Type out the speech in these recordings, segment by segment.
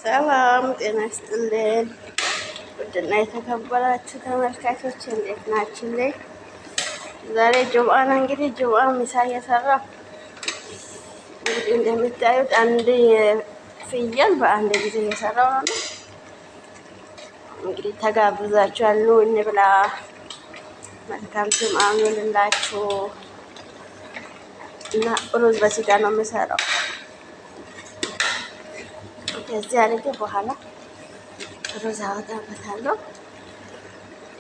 ሰላም ጤና ይስጥልን። ውድና የተከበራችሁ ተመልካቾች እንዴት ናችሁ? ዛሬ ጁምአ ነው። እንግዲህ ጁምአ ምሳ እየሰራ እንግዲህ እንደምታዩት አንድ ፍየል በአንድ ጊዜ እየሰራው ነው። እንግዲህ ተጋብዛችኋል፣ ኑ እንብላ። መልካም ጁምአ ይሁንላችሁ። እና ሩዝ በስጋ ነው የምሰራው። ከዚህ አድርጌ በኋላ ሩዝ አወጣበታለሁ።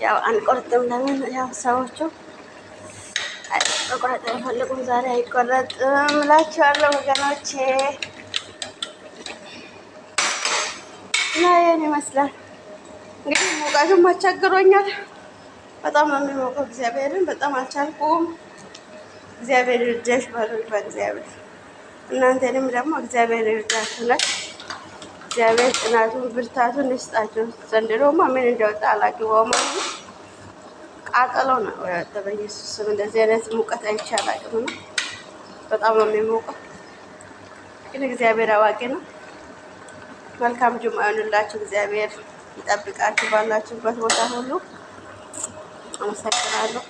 ያው አንቆርጥም። ለምን ያው ሰዎቹ መቁረጥ አይፈልጉም። ዛሬ አይቆረጥም እላችኋለሁ ወገኖቼ። እና ይሄን ይመስላል እንግዲህ። ሙቀቱም አስቸግሮኛል። በጣም ነው የሚሞቀው። እግዚአብሔርን በጣም አልቻልኩም። እግዚአብሔር ይርዳሽ በሉኝ። በእግዚአብሔር እናንተንም ደግሞ እግዚአብሔር ይርዳችሁ። እግዚአብሔር ጽናቱን ብርታቱን ይስጣቸው። ዘንድሮማ ምን እንደወጣ አላውቅም። ቃጠሎ ነው በኢየሱስ ስም። እንደዚህ አይነት ሙቀት አይቼ አላውቅም። በጣም ነው የሚሞቀው፣ ግን እግዚአብሔር አዋቂ ነው። መልካም ጁምአ ይሁንላችሁ። እግዚአብሔር ይጠብቃችሁ ባላችሁበት ቦታ ሁሉ። አመሰግናለሁ።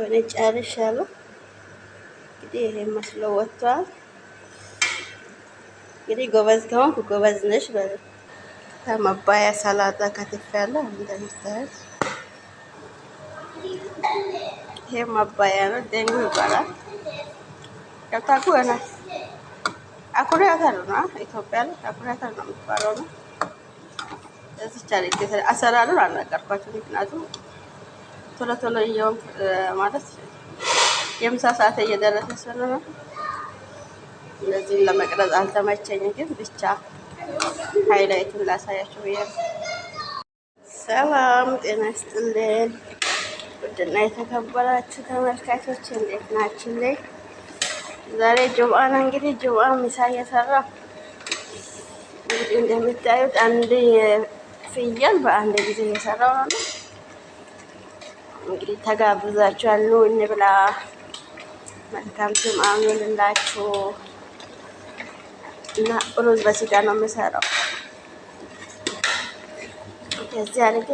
እኔ ጨርሻለሁ። እንግዲህ ይሄ መስሎ ወጥቷል። እንግዲህ ጎበዝ ከሆንኩ ጎበዝ ነሽ በሉ። ከመባያ ሰላጣ ከትፌያለሁ እንደምታዩት። ይሄ መባያ ነው፣ ደንጉ ይባላል። ከታኩ እና አኩሪ አተር ነው ኢትዮጵያ ላይ አኩሪ አተር ነው የሚባለው ነው። እዚህ ቻሌንጅ አሰራሩን አልነገርኳችሁም፣ ምክንያቱም ቶሎ ቶሎ እየሆንኩ ማለት የምሳ ሰዓት እየደረሰ ስለሆነ እነዚህን ለመቅረጽ አልተመቸኝም። ግን ብቻ ሃይላይቱን ላሳያችሁ ብዬ ነው። ሰላም ጤና ይስጥልን። ውድና የተከበራችሁ ተመልካቾች እንዴት ናችሁ? ዛሬ ጁምአ ነው። እንግዲህ ጁምአ ምሳ እየሰራ እንግዲህ እንደምታዩት አንድ ፍየል በአንድ ጊዜ እየሰራው ነው። እንግዲህ ተጋብዛችኋል፣ ኑ እንብላ። መልካም ጁምአ ይሁንላችሁ። እና ሩዝ በስጋ ነው የምሰራው። ከዚህ አድርጌ